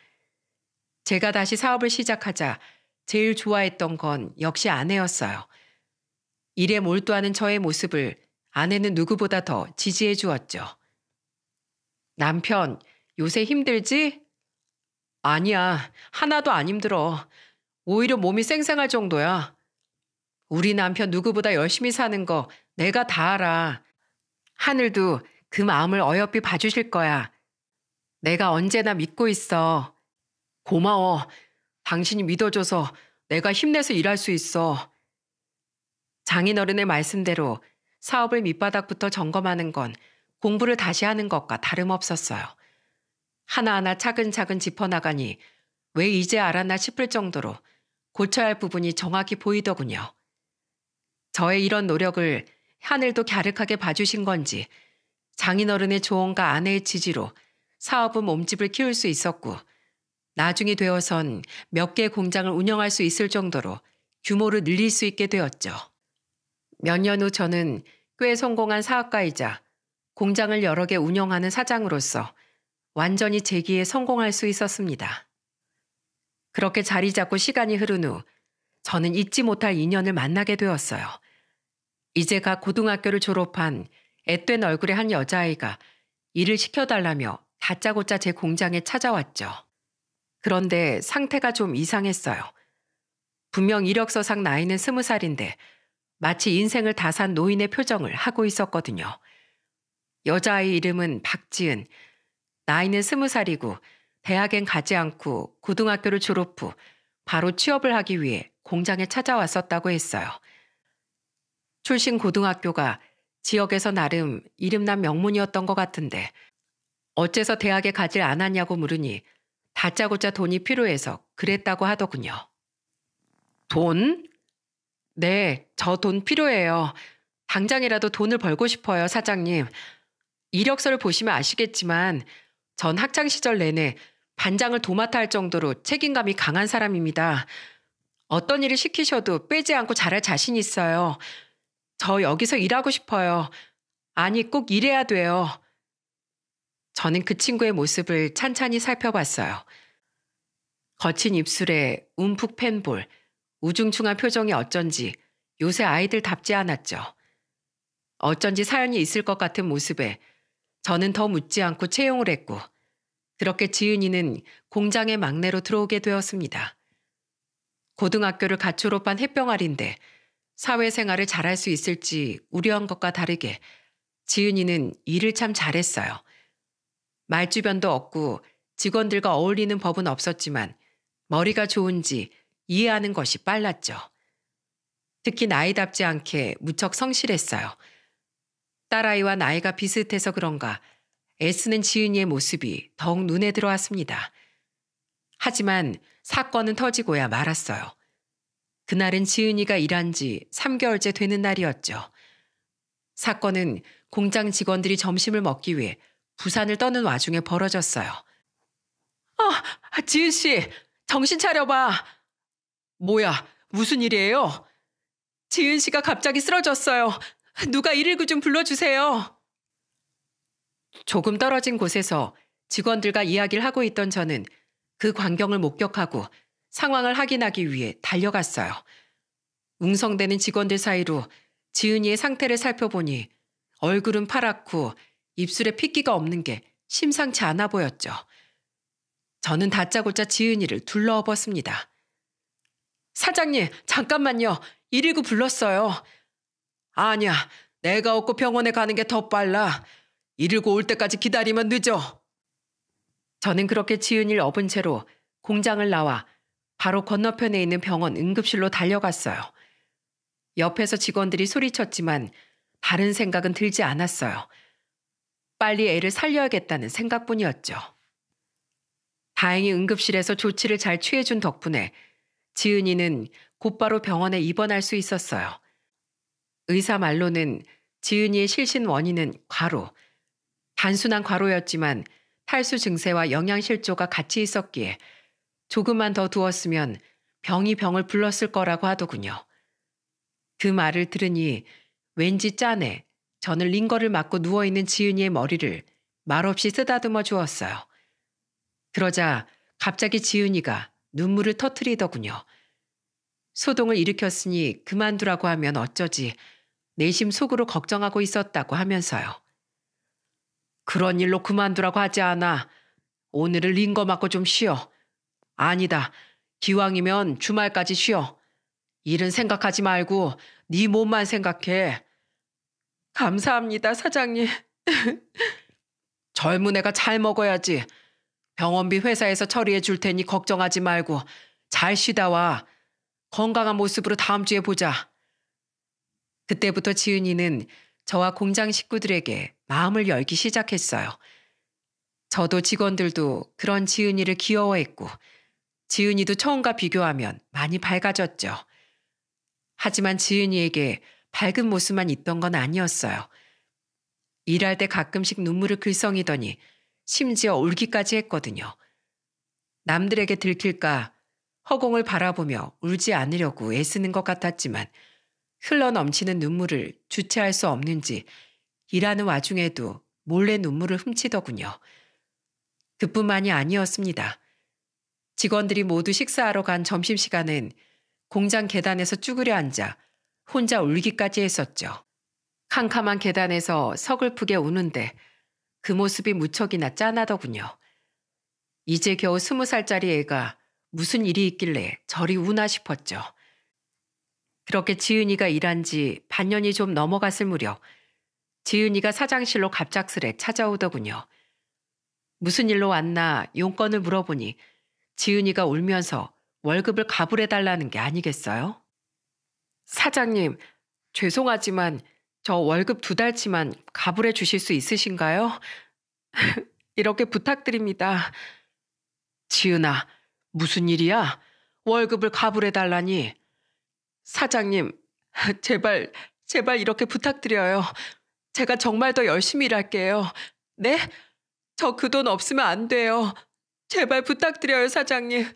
제가 다시 사업을 시작하자 제일 좋아했던 건 역시 아내였어요. 일에 몰두하는 저의 모습을 아내는 누구보다 더 지지해 주었죠. 남편, 요새 힘들지? 아니야, 하나도 안 힘들어. 오히려 몸이 쌩쌩할 정도야. 우리 남편 누구보다 열심히 사는 거 내가 다 알아. 하늘도 그 마음을 어여삐 봐주실 거야. 내가 언제나 믿고 있어. 고마워. 당신이 믿어줘서 내가 힘내서 일할 수 있어. 장인어른의 말씀대로 사업을 밑바닥부터 점검하는 건 공부를 다시 하는 것과 다름없었어요. 하나하나 차근차근 짚어나가니 왜 이제 알았나 싶을 정도로 고쳐야 할 부분이 정확히 보이더군요. 저의 이런 노력을 하늘도 갸륵하게 봐주신 건지 장인어른의 조언과 아내의 지지로 사업은 몸집을 키울 수 있었고, 나중이 되어선 몇 개의 공장을 운영할 수 있을 정도로 규모를 늘릴 수 있게 되었죠. 몇 년 후 저는 꽤 성공한 사업가이자 공장을 여러 개 운영하는 사장으로서 완전히 제 기에 성공할 수 있었습니다. 그렇게 자리 잡고 시간이 흐른 후 저는 잊지 못할 인연을 만나게 되었어요. 이제 각 고등학교를 졸업한 앳된 얼굴의 한 여자아이가 일을 시켜달라며 다짜고짜 제 공장에 찾아왔죠. 그런데 상태가 좀 이상했어요. 분명 이력서상 나이는 20살인데 마치 인생을 다 산 노인의 표정을 하고 있었거든요. 여자아이 이름은 박지은. 나이는 20살이고 대학엔 가지 않고 고등학교를 졸업 후 바로 취업을 하기 위해 공장에 찾아왔었다고 했어요. 출신 고등학교가 지역에서 나름 이름난 명문이었던 것 같은데 어째서 대학에 가질 않았냐고 물으니 다짜고짜 돈이 필요해서 그랬다고 하더군요. 돈? 네, 저 돈 필요해요. 당장이라도 돈을 벌고 싶어요, 사장님. 이력서를 보시면 아시겠지만 전 학창시절 내내 반장을 도맡아 할 정도로 책임감이 강한 사람입니다. 어떤 일을 시키셔도 빼지 않고 잘할 자신 있어요. 저 여기서 일하고 싶어요. 아니, 꼭 일해야 돼요. 저는 그 친구의 모습을 찬찬히 살펴봤어요. 거친 입술에 움푹 팬 볼, 우중충한 표정이 어쩐지 요새 아이들답지 않았죠. 어쩐지 사연이 있을 것 같은 모습에 저는 더 묻지 않고 채용을 했고, 그렇게 지은이는 공장의 막내로 들어오게 되었습니다. 고등학교를 갓 졸업한 햇병아리인데 사회생활을 잘할 수 있을지 우려한 것과 다르게 지은이는 일을 참 잘했어요. 말주변도 없고 직원들과 어울리는 법은 없었지만 머리가 좋은지 이해하는 것이 빨랐죠. 특히 나이답지 않게 무척 성실했어요. 딸아이와 나이가 비슷해서 그런가 애쓰는 지은이의 모습이 더욱 눈에 들어왔습니다. 하지만 사건은 터지고야 말았어요. 그날은 지은이가 일한 지 3개월째 되는 날이었죠. 사건은 공장 직원들이 점심을 먹기 위해 부산을 떠는 와중에 벌어졌어요. 지은 씨, 정신 차려봐. 뭐야, 무슨 일이에요? 지은 씨가 갑자기 쓰러졌어요. 누가 119 좀 불러주세요. 조금 떨어진 곳에서 직원들과 이야기를 하고 있던 저는 그 광경을 목격하고 상황을 확인하기 위해 달려갔어요. 웅성대는 직원들 사이로 지은이의 상태를 살펴보니 얼굴은 파랗고 입술에 핏기가 없는 게 심상치 않아 보였죠. 저는 다짜고짜 지은이를 둘러엎었습니다. 사장님, 잠깐만요. 119 불렀어요. 아니야, 내가 없고 병원에 가는 게 더 빨라. 119 올 때까지 기다리면 늦어. 저는 그렇게 지은이를 업은 채로 공장을 나와 바로 건너편에 있는 병원 응급실로 달려갔어요. 옆에서 직원들이 소리쳤지만 다른 생각은 들지 않았어요. 빨리 애를 살려야겠다는 생각뿐이었죠. 다행히 응급실에서 조치를 잘 취해준 덕분에 지은이는 곧바로 병원에 입원할 수 있었어요. 의사 말로는 지은이의 실신 원인은 과로, 단순한 과로였지만 탈수 증세와 영양실조가 같이 있었기에 조금만 더 두었으면 병이 병을 불렀을 거라고 하더군요. 그 말을 들으니 왠지 짠해 저는 링거를 맞고 누워있는 지은이의 머리를 말없이 쓰다듬어 주었어요. 그러자 갑자기 지은이가 눈물을 터뜨리더군요. 소동을 일으켰으니 그만두라고 하면 어쩌지 내심 속으로 걱정하고 있었다고 하면서요. 그런 일로 그만두라고 하지 않아. 오늘은 링거 맞고 좀 쉬어. 아니다. 기왕이면 주말까지 쉬어. 일은 생각하지 말고 네 몸만 생각해. 감사합니다, 사장님. 젊은 애가 잘 먹어야지. 병원비 회사에서 처리해 줄 테니 걱정하지 말고 잘 쉬다 와. 건강한 모습으로 다음 주에 보자. 그때부터 지은이는 저와 공장 식구들에게 마음을 열기 시작했어요. 저도 직원들도 그런 지은이를 귀여워했고 지은이도 처음과 비교하면 많이 밝아졌죠. 하지만 지은이에게 밝은 모습만 있던 건 아니었어요. 일할 때 가끔씩 눈물을 글썽이더니 심지어 울기까지 했거든요. 남들에게 들킬까 허공을 바라보며 울지 않으려고 애쓰는 것 같았지만 흘러넘치는 눈물을 주체할 수 없는지 일하는 와중에도 몰래 눈물을 훔치더군요. 그뿐만이 아니었습니다. 직원들이 모두 식사하러 간 점심시간엔 공장 계단에서 쭈그려 앉아 혼자 울기까지 했었죠. 캄캄한 계단에서 서글프게 우는데 그 모습이 무척이나 짠하더군요. 이제 겨우 20살짜리 애가 무슨 일이 있길래 저리 우나 싶었죠. 그렇게 지은이가 일한 지 반년이 좀 넘어갔을 무렵 지은이가 사장실로 갑작스레 찾아오더군요. 무슨 일로 왔나 용건을 물어보니 지은이가 울면서 월급을 가불해달라는 게 아니겠어요? 사장님, 죄송하지만 저 월급 2달치만 가불해 주실 수 있으신가요? 이렇게 부탁드립니다. 지은아, 무슨 일이야? 월급을 가불해달라니. 사장님, 제발 이렇게 부탁드려요. 제가 정말 더 열심히 일할게요. 네? 저 그 돈 없으면 안 돼요. 제발 부탁드려요, 사장님.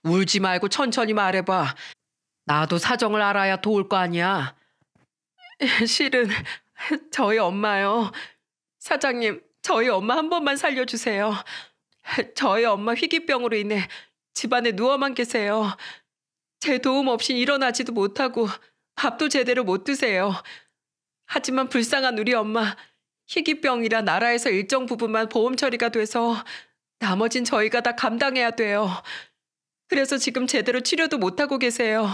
울지 말고 천천히 말해봐. 나도 사정을 알아야 도울 거 아니야. 실은 저희 엄마요. 사장님, 저희 엄마 한 번만 살려주세요. 저희 엄마 희귀병으로 인해 집안에 누워만 계세요. 제 도움 없인 일어나지도 못하고 밥도 제대로 못 드세요. 하지만 불쌍한 우리 엄마, 희귀병이라 나라에서 일정 부분만 보험 처리가 돼서 나머진 저희가 다 감당해야 돼요. 그래서 지금 제대로 치료도 못하고 계세요.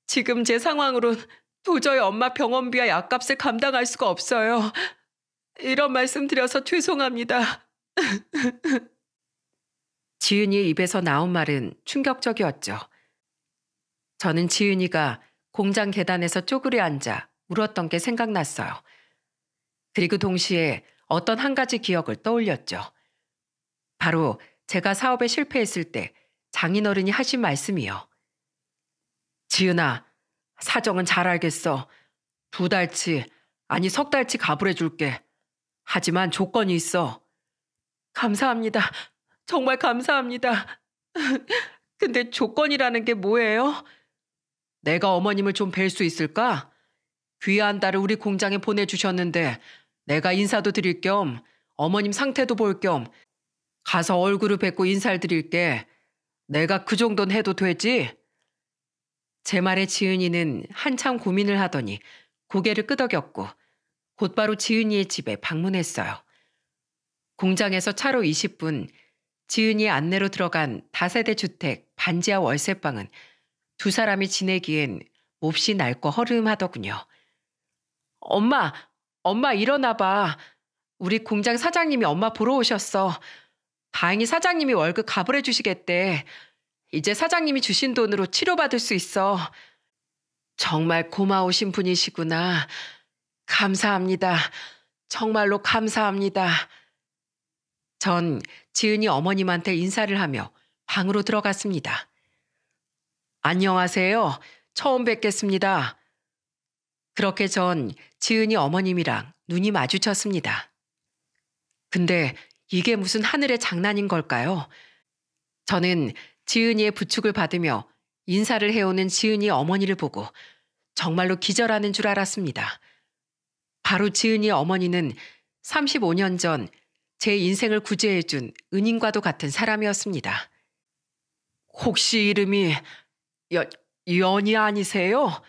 지금 제 상황으론 도저히 엄마 병원비와 약값을 감당할 수가 없어요. 이런 말씀 드려서 죄송합니다. 지은이의 입에서 나온 말은 충격적이었죠. 저는 지은이가 공장 계단에서 쪼그려 앉아 울었던 게 생각났어요. 그리고 동시에 어떤 한 가지 기억을 떠올렸죠. 바로 제가 사업에 실패했을 때 장인어른이 하신 말씀이요. 지은아, 사정은 잘 알겠어. 2달치, 아니 3달치 가불해 줄게. 하지만 조건이 있어. 감사합니다. 정말 감사합니다. 근데 조건이라는 게 뭐예요? 내가 어머님을 좀 뵐 수 있을까? 귀한 딸을 우리 공장에 보내주셨는데 내가 인사도 드릴 겸 어머님 상태도 볼 겸 가서 얼굴을 뵙고 인사를 드릴게. 내가 그 정도는 해도 되지? 제 말에 지은이는 한참 고민을 하더니 고개를 끄덕였고 곧바로 지은이의 집에 방문했어요. 공장에서 차로 20분, 지은이의 안내로 들어간 다세대 주택 반지하 월세방은 2사람이 지내기엔 몹시 낡고 허름하더군요. 엄마 일어나 봐. 우리 공장 사장님이 엄마 보러 오셨어. 다행히 사장님이 월급 가불해 주시겠대. 이제 사장님이 주신 돈으로 치료받을 수 있어. 정말 고마우신 분이시구나. 감사합니다. 정말로 감사합니다. 전 지은이 어머님한테 인사를 하며 방으로 들어갔습니다. 안녕하세요. 처음 뵙겠습니다. 그렇게 전 지은이 어머님이랑 눈이 마주쳤습니다. 근데 이게 무슨 하늘의 장난인 걸까요? 저는 지은이의 부축을 받으며 인사를 해오는 지은이 어머니를 보고 정말로 기절하는 줄 알았습니다. 바로 지은이 어머니는 35년 전 제 인생을 구제해준 은인과도 같은 사람이었습니다. 혹시 이름이 연희 아니세요?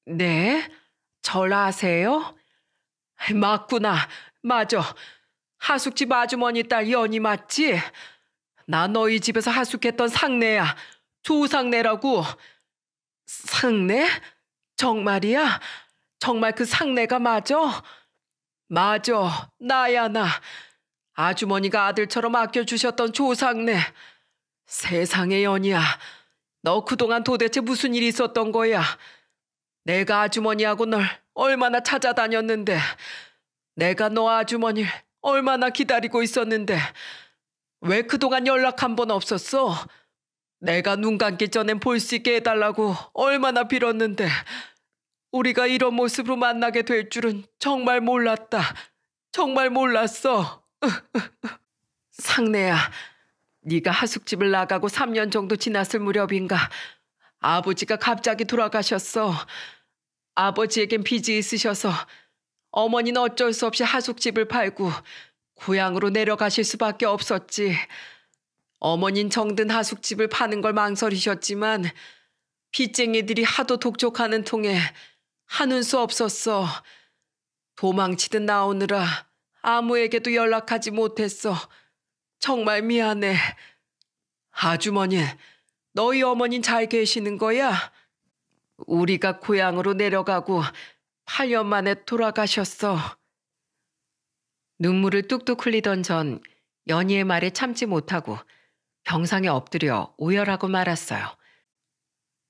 네? 절 아세요? 맞구나. 맞아. 하숙집 아주머니 딸 연희 맞지? 나 너희 집에서 하숙했던 상내야. 조상내라고. 상내? 정말이야? 정말 그 상내가 맞아? 맞아. 나야 나. 아주머니가 아들처럼 아껴주셨던 조상내. 세상에 연희야. 너 그동안 도대체 무슨 일이 있었던 거야? 내가 아주머니하고 널 얼마나 찾아다녔는데. 내가 너 아주머니를 얼마나 기다리고 있었는데. 왜 그동안 연락 한 번 없었어? 내가 눈 감기 전엔 볼 수 있게 해달라고 얼마나 빌었는데. 우리가 이런 모습으로 만나게 될 줄은 정말 몰랐다. 정말 몰랐어. 상내야, 네가 하숙집을 나가고 3년 정도 지났을 무렵인가 아버지가 갑자기 돌아가셨어. 아버지에겐 빚이 있으셔서 어머니는 어쩔 수 없이 하숙집을 팔고 고향으로 내려가실 수밖에 없었지. 어머닌 정든 하숙집을 파는 걸 망설이셨지만 빚쟁이들이 하도 독촉하는 통에 하는 수 없었어. 도망치듯 나오느라 아무에게도 연락하지 못했어. 정말 미안해. 아주머니, 너희 어머닌 잘 계시는 거야? 우리가 고향으로 내려가고 8년 만에 돌아가셨어. 눈물을 뚝뚝 흘리던 전 연희의 말에 참지 못하고 병상에 엎드려 오열하고 말았어요.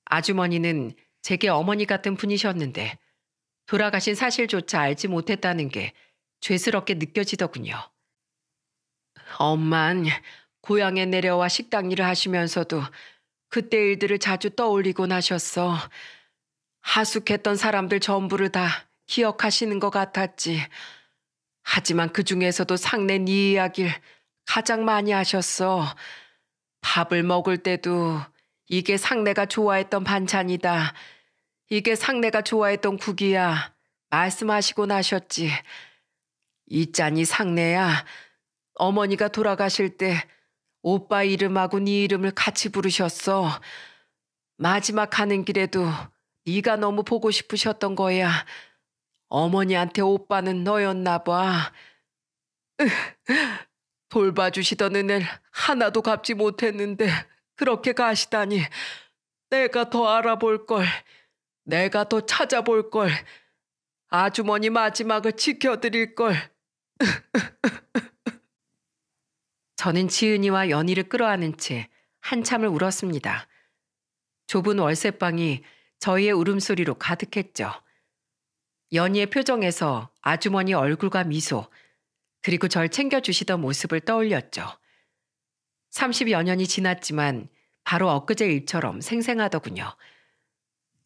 아주머니는 제게 어머니 같은 분이셨는데 돌아가신 사실조차 알지 못했다는 게 죄스럽게 느껴지더군요. 엄만 고향에 내려와 식당 일을 하시면서도 그때 일들을 자주 떠올리곤 하셨어. 하숙했던 사람들 전부를 다 기억하시는 것 같았지. 하지만 그 중에서도 상내 네 이야기를 가장 많이 하셨어. 밥을 먹을 때도 이게 상내가 좋아했던 반찬이다. 이게 상내가 좋아했던 국이야. 말씀하시곤 하셨지. 이 짠이 상내야. 어머니가 돌아가실 때 오빠 이름하고 네 이름을 같이 부르셨어. 마지막 가는 길에도 네가 너무 보고 싶으셨던 거야. 어머니한테 오빠는 너였나 봐. 돌봐주시던 은혜를 하나도 갚지 못했는데 그렇게 가시다니. 내가 더 알아볼 걸. 내가 더 찾아볼 걸. 아주머니 마지막을 지켜드릴 걸. 저는 지은이와 연희를 끌어안은 채 한참을 울었습니다. 좁은 월세방이 저희의 울음소리로 가득했죠. 연희의 표정에서 아주머니 얼굴과 미소, 그리고 절 챙겨주시던 모습을 떠올렸죠. 30여 년이 지났지만 바로 엊그제 일처럼 생생하더군요.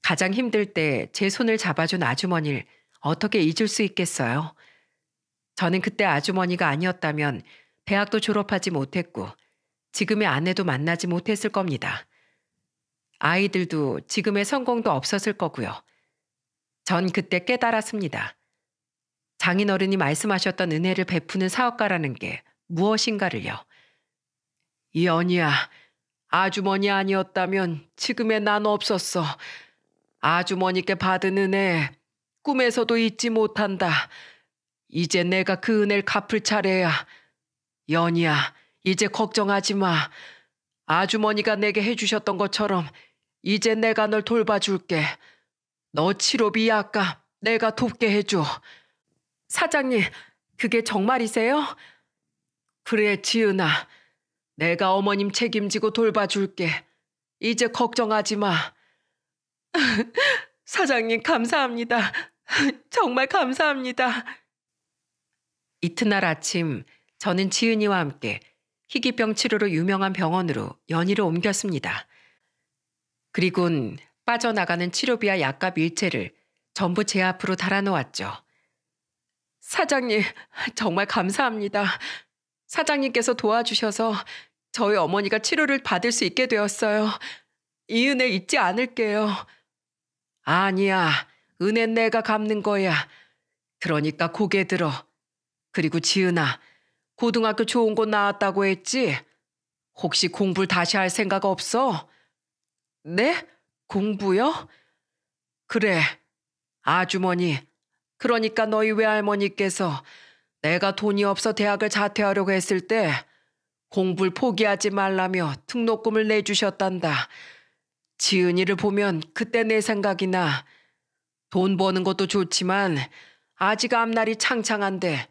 가장 힘들 때 제 손을 잡아준 아주머니를 어떻게 잊을 수 있겠어요? 저는 그때 아주머니가 아니었다면 대학도 졸업하지 못했고 지금의 아내도 만나지 못했을 겁니다. 아이들도 지금의 성공도 없었을 거고요. 전 그때 깨달았습니다. 장인어른이 말씀하셨던 은혜를 베푸는 사업가라는 게 무엇인가를요. 연희야, 아주머니 아니었다면 지금의 난 없었어. 아주머니께 받은 은혜 꿈에서도 잊지 못한다. 이제 내가 그 은혜를 갚을 차례야. 연희야, 이제 걱정하지 마. 아주머니가 내게 해주셨던 것처럼 이제 내가 널 돌봐줄게. 너 치료비 약값 내가 돕게 해줘. 사장님, 그게 정말이세요? 그래, 지은아. 내가 어머님 책임지고 돌봐줄게. 이제 걱정하지 마. 사장님, 감사합니다. 정말 감사합니다. 이튿날 아침 저는 지은이와 함께 희귀병 치료로 유명한 병원으로 연희를 옮겼습니다. 그리곤 빠져나가는 치료비와 약값 일체를 전부 제 앞으로 달아놓았죠. 사장님, 정말 감사합니다. 사장님께서 도와주셔서 저희 어머니가 치료를 받을 수 있게 되었어요. 이 은혜 잊지 않을게요. 아니야, 은혜는 내가 갚는 거야. 그러니까 고개 들어. 그리고 지은아, 고등학교 좋은 곳 나왔다고 했지? 혹시 공부를 다시 할 생각 없어? 네? 공부요? 그래, 아주머니. 그러니까 너희 외할머니께서 내가 돈이 없어 대학을 자퇴하려고 했을 때 공부를 포기하지 말라며 등록금을 내주셨단다. 지은이를 보면 그때 내 생각이 나. 돈 버는 것도 좋지만 아직 앞날이 창창한데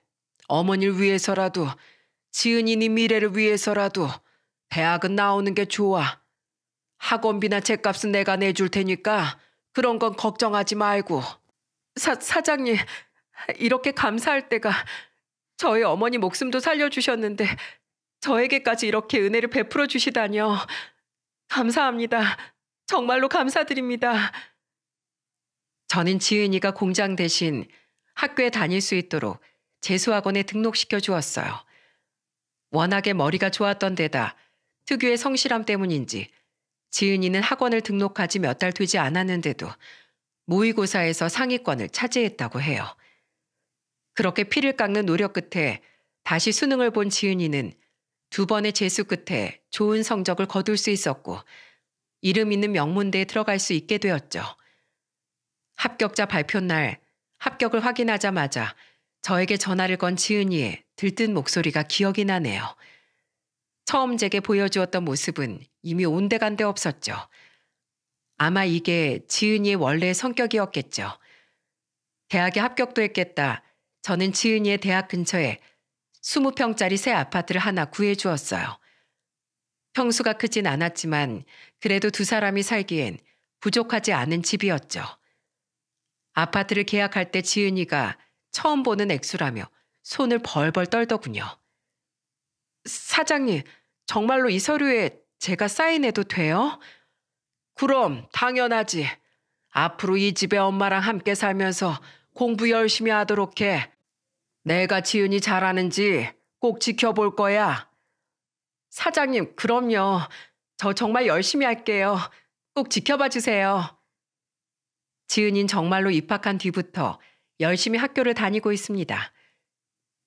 어머니를 위해서라도 지은이니 미래를 위해서라도 대학은 나오는 게 좋아. 학원비나 책값은 내가 내줄 테니까 그런 건 걱정하지 말고. 사장님, 이렇게 감사할 때가 저희 어머니 목숨도 살려주셨는데 저에게까지 이렇게 은혜를 베풀어 주시다뇨. 감사합니다. 정말로 감사드립니다. 저는 지은이가 공장 대신 학교에 다닐 수 있도록 재수학원에 등록시켜 주었어요. 워낙에 머리가 좋았던 데다 특유의 성실함 때문인지 지은이는 학원을 등록한 지 몇 달 되지 않았는데도 모의고사에서 상위권을 차지했다고 해요. 그렇게 피를 깎는 노력 끝에 다시 수능을 본 지은이는 2번의 재수 끝에 좋은 성적을 거둘 수 있었고 이름 있는 명문대에 들어갈 수 있게 되었죠. 합격자 발표 날 합격을 확인하자마자 저에게 전화를 건 지은이의 들뜬 목소리가 기억이 나네요. 처음 제게 보여주었던 모습은 이미 온데간데 없었죠. 아마 이게 지은이의 원래의 성격이었겠죠. 대학에 합격도 했겠다. 저는 지은이의 대학 근처에 20평짜리 새 아파트를 하나 구해주었어요. 평수가 크진 않았지만 그래도 2사람이 살기엔 부족하지 않은 집이었죠. 아파트를 계약할 때 지은이가 처음 보는 액수라며 손을 벌벌 떨더군요. 사장님, 정말로 이 서류에 제가 사인해도 돼요? 그럼 당연하지. 앞으로 이 집에 엄마랑 함께 살면서 공부 열심히 하도록 해. 내가 지은이 잘하는지 꼭 지켜볼 거야. 사장님, 그럼요. 저 정말 열심히 할게요. 꼭 지켜봐 주세요. 지은이는 정말로 입학한 뒤부터 열심히 학교를 다니고 있습니다.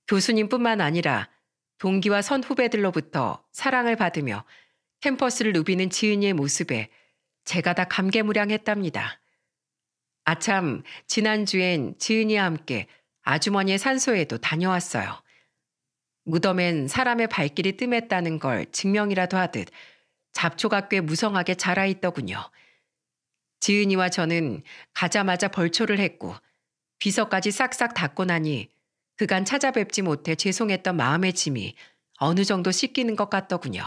교수님뿐만 아니라 동기와 선후배들로부터 사랑을 받으며 캠퍼스를 누비는 지은이의 모습에 제가 다 감개무량했답니다. 아참, 지난주엔 지은이와 함께 아주머니의 산소에도 다녀왔어요. 무덤엔 사람의 발길이 뜸했다는 걸 증명이라도 하듯 잡초가 꽤 무성하게 자라있더군요. 지은이와 저는 가자마자 벌초를 했고 비서까지 싹싹 닦고 나니 그간 찾아뵙지 못해 죄송했던 마음의 짐이 어느 정도 씻기는 것 같더군요.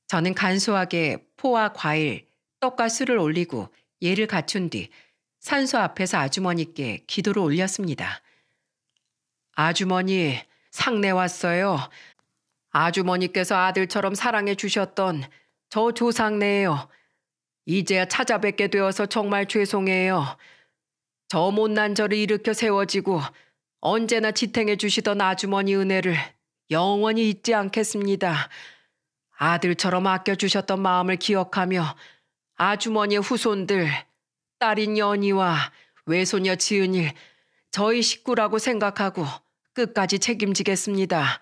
저는 간소하게 포와 과일, 떡과 술을 올리고 예를 갖춘 뒤 산소 앞에서 아주머니께 기도를 올렸습니다. 아주머니, 상내 왔어요. 아주머니께서 아들처럼 사랑해 주셨던 저 조상네예요. 이제야 찾아뵙게 되어서 정말 죄송해요. 저 못난 저를 일으켜 세워지고 언제나 지탱해 주시던 아주머니 은혜를 영원히 잊지 않겠습니다. 아들처럼 아껴주셨던 마음을 기억하며 아주머니의 후손들, 딸인 연희와 외손녀 지은일, 저희 식구라고 생각하고 끝까지 책임지겠습니다.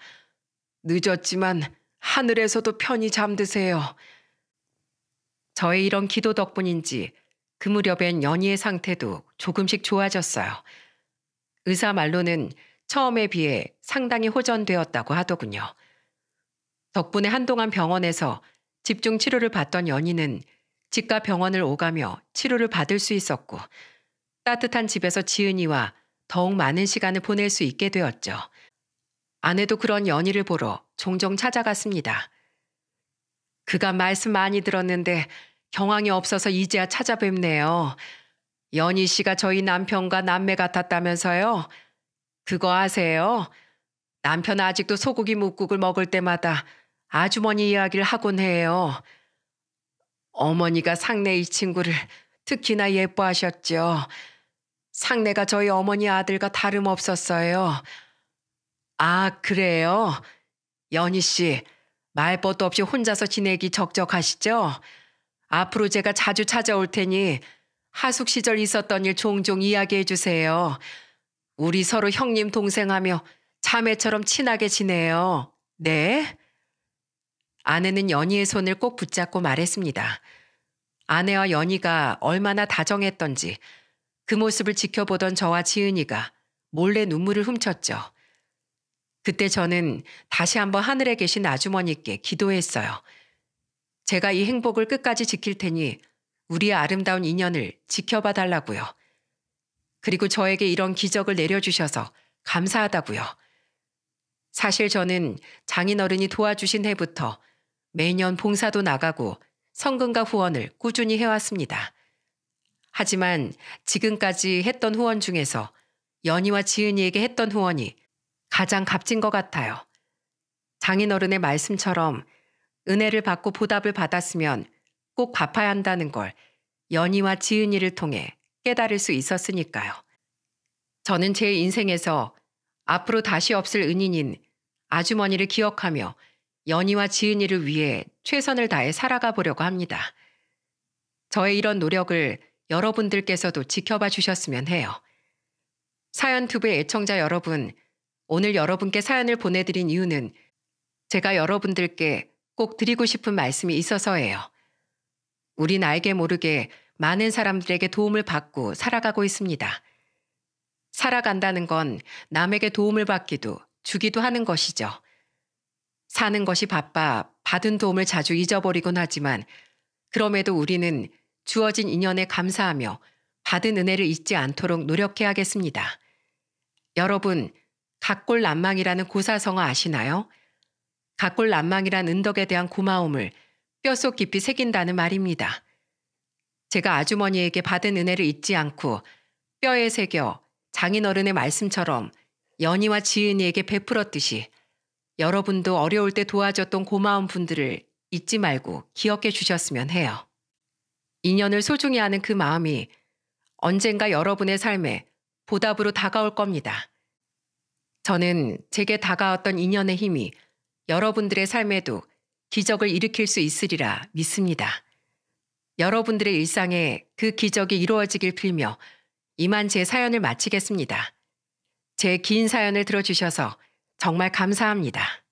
늦었지만 하늘에서도 편히 잠드세요. 저의 이런 기도 덕분인지 그 무렵엔 연희의 상태도 조금씩 좋아졌어요. 의사 말로는 처음에 비해 상당히 호전되었다고 하더군요. 덕분에 한동안 병원에서 집중 치료를 받던 연희는 집과 병원을 오가며 치료를 받을 수 있었고 따뜻한 집에서 지은이와 더욱 많은 시간을 보낼 수 있게 되었죠. 아내도 그런 연희를 보러 종종 찾아갔습니다. 그간 말씀 많이 들었는데 경황이 없어서 이제야 찾아뵙네요. 연희 씨가 저희 남편과 남매 같았다면서요? 그거 아세요? 남편 아직도 소고기 뭇국을 먹을 때마다 아주머니 이야기를 하곤 해요. 어머니가 상내 이 친구를 특히나 예뻐하셨죠. 상내가 저희 어머니 아들과 다름없었어요. 아, 그래요? 연희 씨, 말벗도 없이 혼자서 지내기 적적하시죠? 앞으로 제가 자주 찾아올 테니 하숙 시절 있었던 일 종종 이야기해 주세요. 우리 서로 형님 동생하며 자매처럼 친하게 지내요. 네? 아내는 연희의 손을 꼭 붙잡고 말했습니다. 아내와 연희가 얼마나 다정했던지 그 모습을 지켜보던 저와 지은이가 몰래 눈물을 훔쳤죠. 그때 저는 다시 한번 하늘에 계신 아주머니께 기도했어요. 제가 이 행복을 끝까지 지킬 테니 우리의 아름다운 인연을 지켜봐 달라고요. 그리고 저에게 이런 기적을 내려주셔서 감사하다고요. 사실 저는 장인어른이 도와주신 해부터 매년 봉사도 나가고 성금과 후원을 꾸준히 해왔습니다. 하지만 지금까지 했던 후원 중에서 연희와 지은이에게 했던 후원이 가장 값진 것 같아요. 장인어른의 말씀처럼 은혜를 받고 보답을 받았으면 꼭 갚아야 한다는 걸 연희와 지은이를 통해 깨달을 수 있었으니까요. 저는 제 인생에서 앞으로 다시 없을 은인인 아주머니를 기억하며 연희와 지은이를 위해 최선을 다해 살아가 보려고 합니다. 저의 이런 노력을 여러분들께서도 지켜봐 주셨으면 해요. 사연투브의 애청자 여러분, 오늘 여러분께 사연을 보내드린 이유는 제가 여러분들께 꼭 드리고 싶은 말씀이 있어서예요. 우린 알게 모르게 많은 사람들에게 도움을 받고 살아가고 있습니다. 살아간다는 건 남에게 도움을 받기도 주기도 하는 것이죠. 사는 것이 바빠 받은 도움을 자주 잊어버리곤 하지만 그럼에도 우리는 주어진 인연에 감사하며 받은 은혜를 잊지 않도록 노력해야겠습니다. 여러분, 각골난망이라는 고사성어 아시나요? 각골난망이란 은덕에 대한 고마움을 뼛속 깊이 새긴다는 말입니다. 제가 아주머니에게 받은 은혜를 잊지 않고 뼈에 새겨 장인어른의 말씀처럼 연희와 지은이에게 베풀었듯이 여러분도 어려울 때 도와줬던 고마운 분들을 잊지 말고 기억해 주셨으면 해요. 인연을 소중히 하는 그 마음이 언젠가 여러분의 삶에 보답으로 다가올 겁니다. 저는 제게 다가왔던 인연의 힘이 여러분들의 삶에도 기적을 일으킬 수 있으리라 믿습니다. 여러분들의 일상에 그 기적이 이루어지길 빌며 이만 제 사연을 마치겠습니다. 제 긴 사연을 들어주셔서 정말 감사합니다.